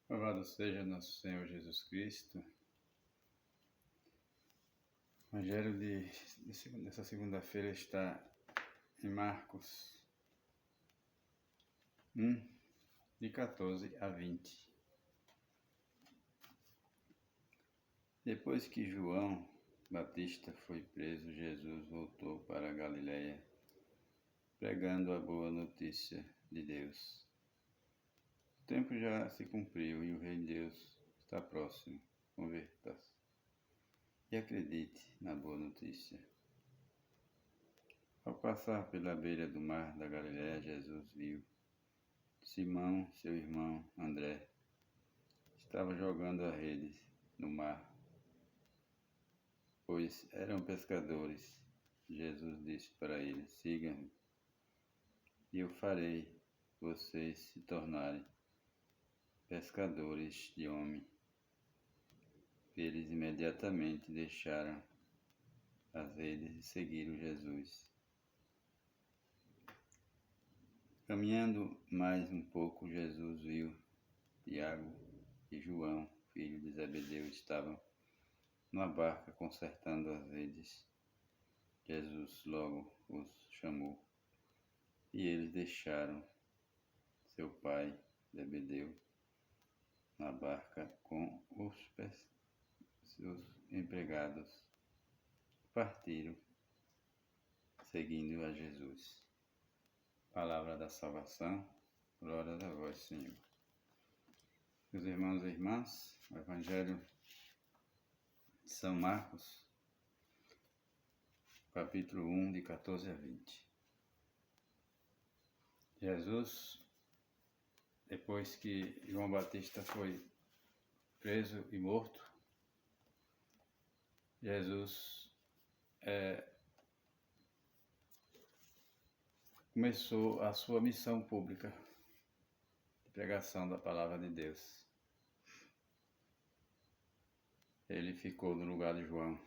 Louvado seja nosso Senhor Jesus Cristo. O Evangelho dessa segunda-feira está em Marcos 1, de 14 a 20. Depois que João Batista foi preso, Jesus voltou para a Galiléia, pregando a boa notícia de Deus. O tempo já se cumpriu e o reino de Deus está próximo. Converta-se e acredite na boa notícia. Ao passar pela beira do mar da Galiléia, Jesus viu Simão, seu irmão André, estava jogando a rede no mar, pois eram pescadores. Jesus disse para eles: sigam-me, e eu farei vocês se tornarem pescadores de homens. Eles imediatamente deixaram as redes e seguiram Jesus. Caminhando mais um pouco, Jesus viu Tiago e João, filho de Zebedeu, estavam numa barca consertando as redes. Jesus logo os chamou e eles deixaram seu pai Zebedeu na barca com seus empregados. Partiram, seguindo a Jesus. Palavra da salvação, glória a vós, Senhor. Meus irmãos e irmãs, o Evangelho de São Marcos, capítulo 1, de 14 a 20. Jesus, depois que João Batista foi preso e morto, Jesus começou a sua missão pública de pregação da palavra de Deus. Ele ficou no lugar de João.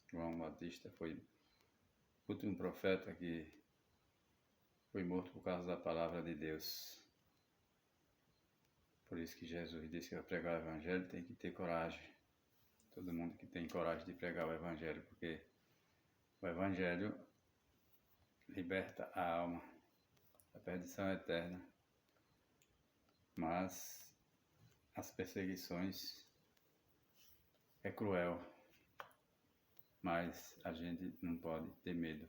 João Batista foi o último profeta que foi morto por causa da palavra de Deus. Por isso que Jesus disse que para pregar o Evangelho tem que ter coragem. Todo mundo que tem coragem de pregar o Evangelho, porque o Evangelho liberta a alma da perdição eterna. Mas as perseguições é cruel, mas a gente não pode ter medo.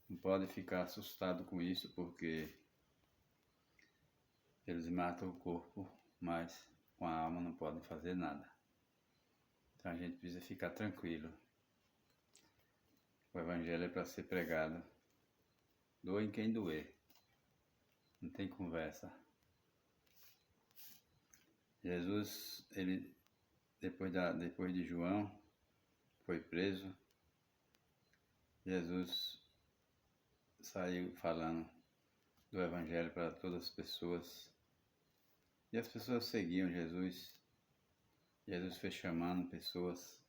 Não pode ficar assustado com isso, porque eles matam o corpo, mas com a alma não podem fazer nada. Então a gente precisa ficar tranquilo. O Evangelho é para ser pregado. Doe quem doer. Não tem conversa. Jesus, ele depois de João, foi preso. Jesus saiu falando do Evangelho para todas as pessoas. E as pessoas seguiam Jesus. Jesus foi chamando pessoas.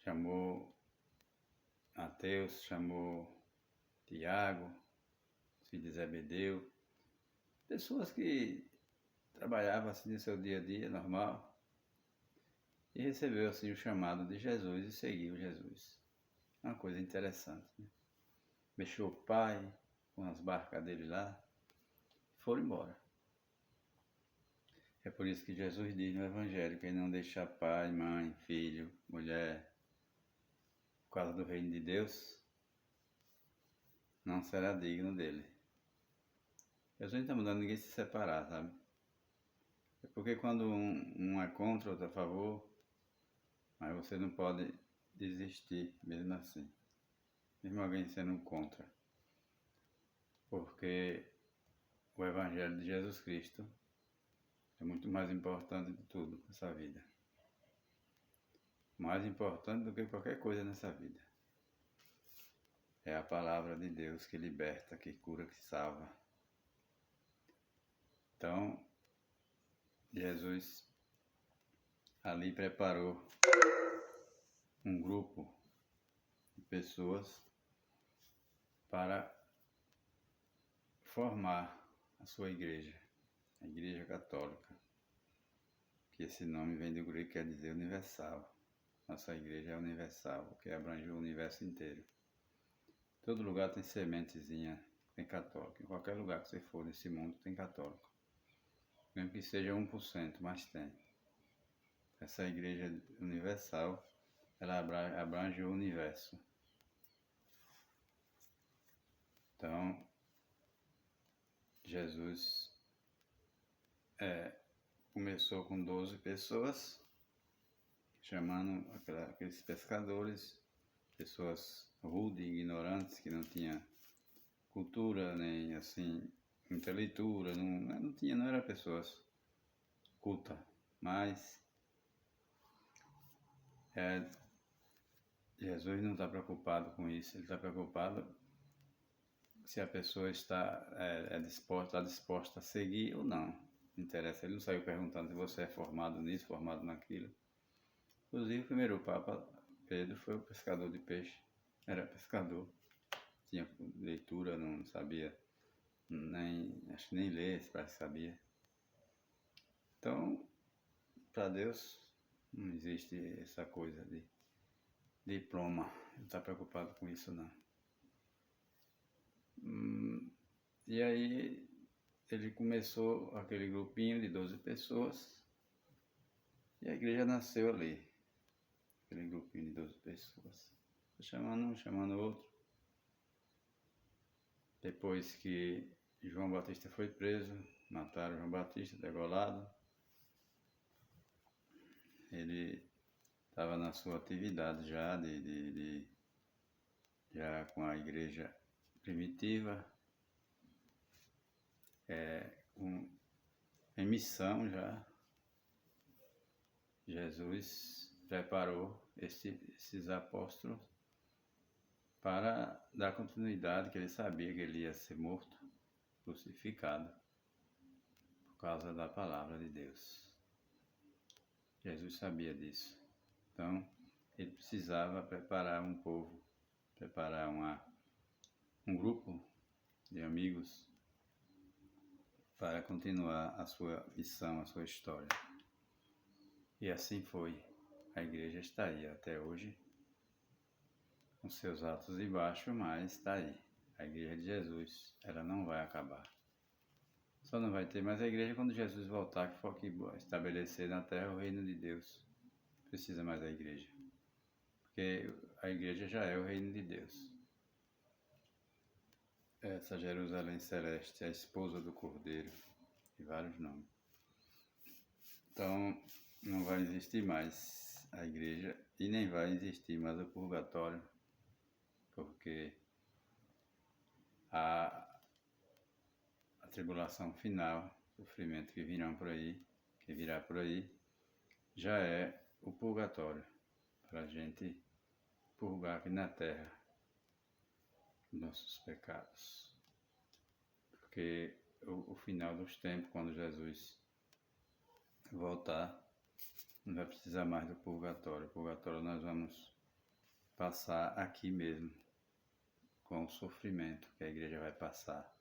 Chamou Mateus, chamou Tiago, filho de Zebedeu. Pessoas que trabalhavam assim no seu dia a dia normal. E recebeu assim o chamado de Jesus e seguiu Jesus. Uma coisa interessante, né? Deixou o pai com as barcas dele lá, foram embora. É por isso que Jesus diz no Evangelho: quem não deixar pai, mãe, filho, mulher, por causa do reino de Deus, não será digno dele. Jesus não está mandando ninguém se separar, sabe? É porque quando um é contra, outro é a favor, mas você não pode desistir mesmo assim. Mesmo alguém sendo contra. Porque o Evangelho de Jesus Cristo é muito mais importante de tudo nessa vida. Mais importante do que qualquer coisa nessa vida. É a palavra de Deus que liberta, que cura, que salva. Então, Jesus ali preparou um grupo de pessoas para formar a sua igreja. a Igreja Católica, que esse nome vem do grego, quer dizer universal. Nossa igreja é universal, porque abrange o universo inteiro. Todo lugar tem sementezinha, tem católico. Em qualquer lugar que você for nesse mundo tem católico. Mesmo que seja 1%, mas tem. Essa igreja universal, ela abrange o universo. Então, Jesus começou com 12 pessoas, chamando aqueles pescadores, pessoas rudes, ignorantes, que não tinham cultura, nem assim, muita leitura, não eram pessoas cultas, mas Jesus não está preocupado com isso, ele está preocupado se a pessoa está disposta a seguir ou não. Não interessa, ele não saiu perguntando se você é formado nisso, formado naquilo. Inclusive, o primeiro Papa, Pedro, foi o pescador de peixe, era pescador, tinha leitura, não sabia, acho que nem ler, parece que sabia. Então, para Deus, não existe essa coisa de diploma, ele não está preocupado com isso não. E aí ele começou aquele grupinho de 12 pessoas e a igreja nasceu ali, aquele grupinho de 12 pessoas, chamando um, chamando outro. Depois que João Batista foi preso, mataram João Batista, degolado, ele estava na sua atividade já já com a igreja primitiva, em missão já. Jesus preparou esses apóstolos para dar continuidade, que ele sabia que ele ia ser morto, crucificado, por causa da palavra de Deus. Jesus sabia disso. Então, ele precisava preparar um povo, preparar um grupo de amigos para continuar a sua missão, a sua história. E assim foi. A igreja está aí até hoje, com seus altos e baixos, mas está aí. A igreja de Jesus, ela não vai acabar. Só não vai ter mais a igreja quando Jesus voltar, que for aqui estabelecer na terra o reino de Deus. Precisa mais da igreja. Porque a igreja já é o reino de Deus. Essa Jerusalém celeste, a esposa do Cordeiro, e vários nomes. Então, não vai existir mais a igreja e nem vai existir mais o purgatório, porque a tribulação final, o sofrimento que virá por aí, já é o purgatório, para a gente purgar aqui na terra nossos pecados. Porque o final dos tempos, quando Jesus voltar, não vai precisar mais do purgatório. O purgatório nós vamos passar aqui mesmo, com o sofrimento que a igreja vai passar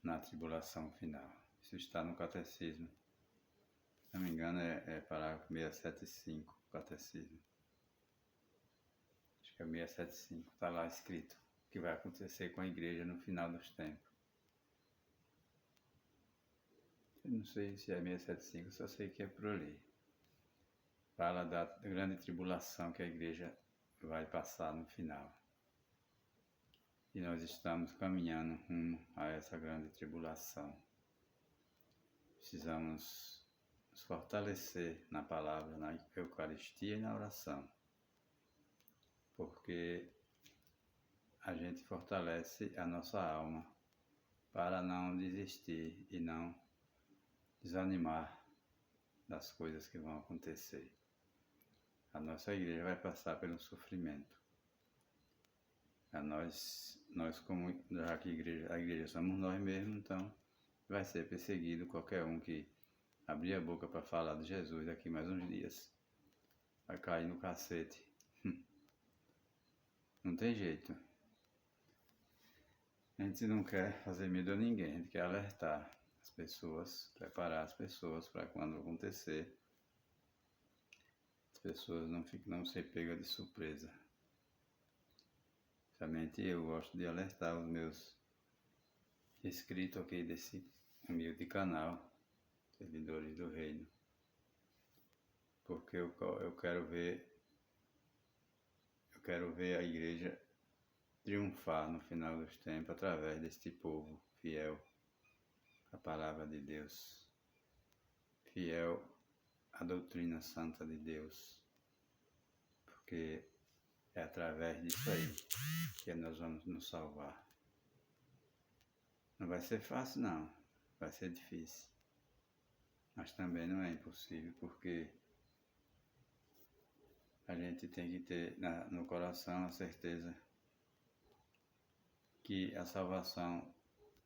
na tribulação final. Isso está no catecismo. Se não me engano, é parágrafo 675, catecismo. Acho que é 675, está lá escrito o que vai acontecer com a igreja no final dos tempos. Eu não sei se é 675, só sei que é por ali. Fala da grande tribulação que a igreja vai passar no final. E nós estamos caminhando rumo a essa grande tribulação. Precisamos nos fortalecer na palavra, na Eucaristia e na oração. Porque a gente fortalece a nossa alma para não desistir e não desanimar das coisas que vão acontecer. A nossa igreja vai passar pelo sofrimento. Nós como já que a igreja somos nós mesmos, então vai ser perseguido qualquer um que abrir a boca para falar de Jesus daqui mais uns dias. Vai cair no cacete. Não tem jeito. A gente não quer fazer medo a ninguém, a gente quer alertar. as pessoas, preparar as pessoas para quando acontecer, as pessoas não ser pegas de surpresa. Somente eu gosto de alertar os meus inscritos aqui desse humilde canal, servidores do reino, porque eu quero ver a igreja triunfar no final dos tempos através deste povo fiel à palavra de Deus, fiel à doutrina santa de Deus, porque é através disso aí que nós vamos nos salvar. Não vai ser fácil não, vai ser difícil, mas também não é impossível, porque a gente tem que ter no coração a certeza que a salvação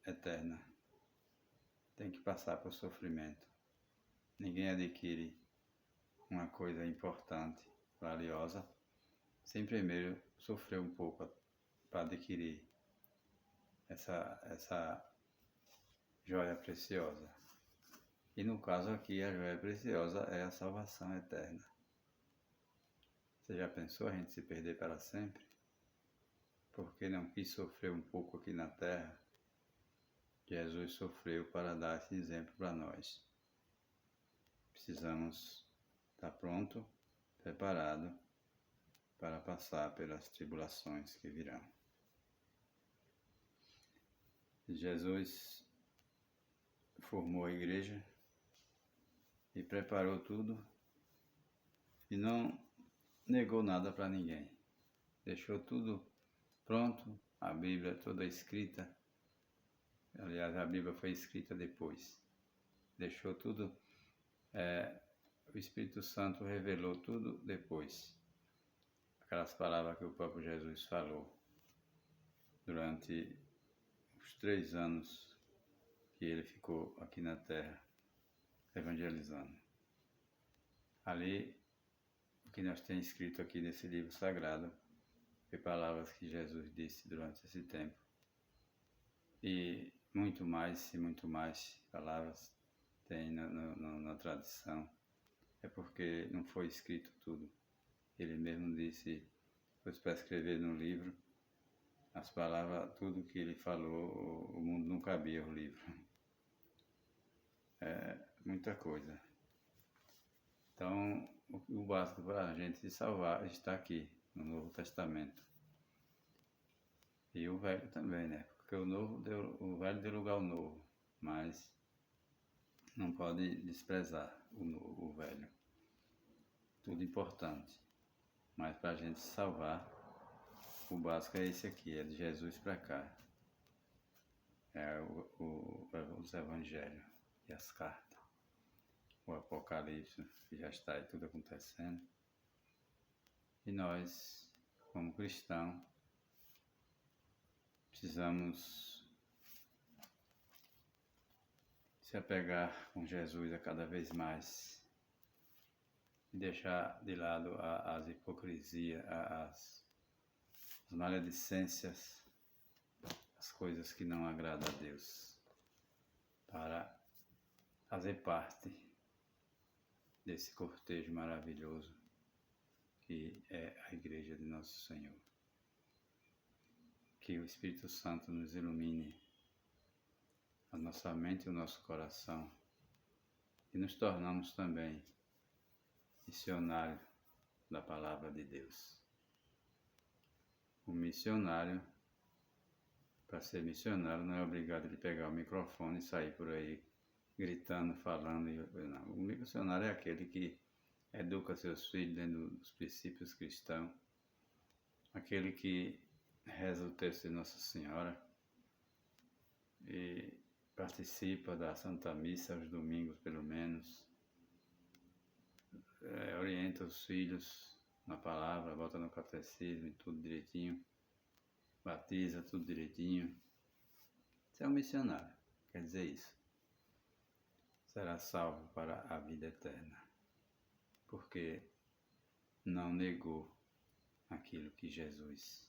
eterna tem que passar por sofrimento. Ninguém adquire uma coisa importante, valiosa, sem primeiro sofrer um pouco para adquirir essa joia preciosa. E no caso aqui, a joia preciosa é a salvação eterna. Você já pensou a gente se perder para sempre? Porque não quis sofrer um pouco aqui na terra? Jesus sofreu para dar esse exemplo para nós. Precisamos estar pronto, preparado para passar pelas tribulações que virão. Jesus formou a igreja e preparou tudo e não negou nada para ninguém. Deixou tudo pronto, a Bíblia toda escrita. Aliás, a Bíblia foi escrita depois. Deixou tudo, o Espírito Santo revelou tudo depois. Aquelas palavras que o próprio Jesus falou durante os 3 anos que ele ficou aqui na terra evangelizando. Ali, o que nós temos escrito aqui nesse livro sagrado foi palavras que Jesus disse durante esse tempo. E muito mais palavras tem na tradição. É porque não foi escrito tudo. Ele mesmo disse, depois para escrever no livro, as palavras, tudo que ele falou, o mundo não cabia o livro. É muita coisa. Então, o básico para a gente se salvar está aqui, no Novo Testamento. E o Velho também, né? Porque o Velho deu lugar ao Novo, mas não pode desprezar o Velho. Tudo importante. Mas para a gente se salvar, o básico é esse aqui, é de Jesus para cá. É os Evangelhos e as cartas. O Apocalipse, que já está aí tudo acontecendo. E nós, como cristãos, precisamos se apegar com Jesus a cada vez mais e deixar de lado as hipocrisias, as maledicências, as coisas que não agradam a Deus, para fazer parte desse cortejo maravilhoso que é a Igreja de Nosso Senhor. Que o Espírito Santo nos ilumine a nossa mente e o nosso coração e nos tornamos também missionários da Palavra de Deus. O missionário, para ser missionário, não é obrigado de pegar o microfone e sair por aí gritando, falando. Não. O missionário é aquele que educa seus filhos dentro dos princípios cristãos, aquele que reza o texto de Nossa Senhora e participa da Santa Missa aos domingos, pelo menos, orienta os filhos na palavra, bota no catecismo e tudo direitinho, batiza tudo direitinho. Você é um missionário, quer dizer isso. Será salvo para a vida eterna, porque não negou aquilo que Jesus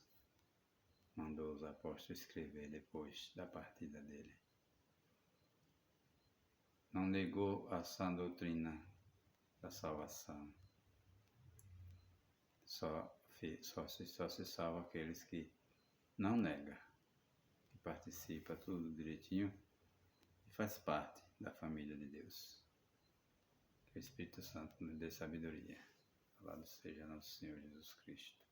mandou os apóstolos escrever depois da partida dele. não negou a sã doutrina da salvação. Só se salva aqueles que não negam, que participa tudo direitinho e faz parte da família de Deus. Que o Espírito Santo nos dê sabedoria. Louvado seja nosso Senhor Jesus Cristo.